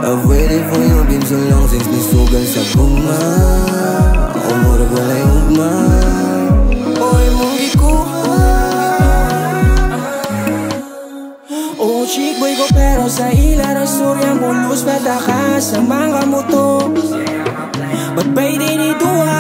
I've waited for you, been so long since nisugal sa guma. Umurag walay ugma. Oy mong gikuha. Oh chick boy ko pero sa ila ng surya mo luz pataka sa mga moto. But bay din ituwa.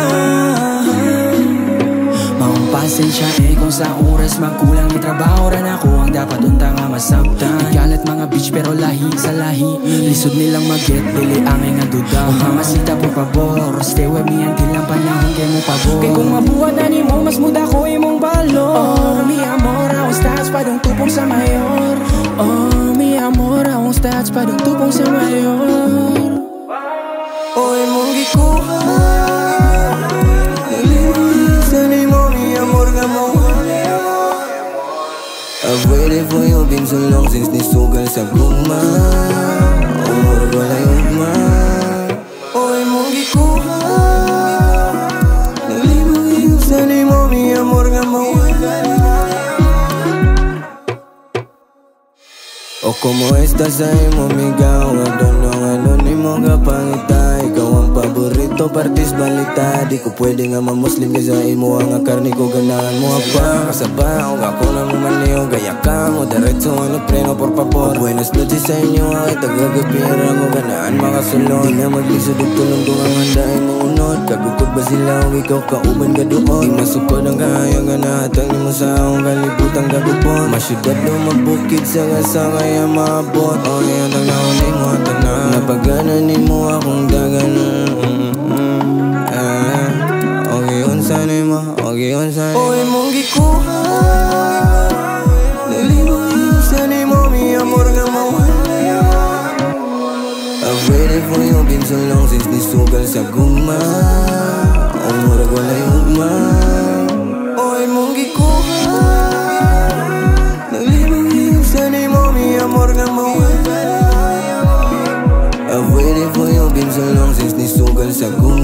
Pasensya kung sa oras magkulang may trabaho rin ako ang dapat unta nga masabtan. Ikalat mga bitch pero lahi sa lahi. Lisod nilang mag-get, dili angay nga duda. Kung mamasita por favor, stay with me until ang panahon kay mo pabor. Kay kung mabuhat na ni mo, mas muda ko imong balor. Mi amor, akong stats pa dong tupong sa mayor. Oh, mi amor, akong stats pa dong tupong sa mayor. Oy mong gikuha. I've waited for you, been so long since nisugal sa guma. Umurag walay ugma. Oy mong gikuha. Naglibang iyong sanay mo, mi amor nga mawala. O como estás ahí, momigaw? Adonong anonimo nga pangita. Ikaw ang paborito, partis balita. Di ko pwede nga mamuslim ka sa imo. Ang karni ko ganahan mo apa. Kasabaw, ako na mo maniyo. Gaya ka mo, diretso ano preno por favor. Buenas noches sa inyo, ay tagagapira mo. Ganahan makasulod. Di na maglisod og tulong kung ang handain mo unod. Kagukod ba sila o ikaw kauban ka doon? Di masukod ang kaya ganahatang ni mo sa akong kalibutang gagupon. Masyudad no mabukid sa ngasangay ang maabot. O yan ang nauni mo at na napagana ni mo akong dagan. Okay yun sanay mo, okay yun sanay mo. Oy mong gikuha. Nalibang iyong sanay mo, mi amor nga mawala. I've waited for you, been so long since nisugal sa guma. Umurag walay ugma. Oy mong gikuha. Nalibang iyong sanay mo, mi amor nga mawala. I've waited for you, been so long since nisugal sa guma.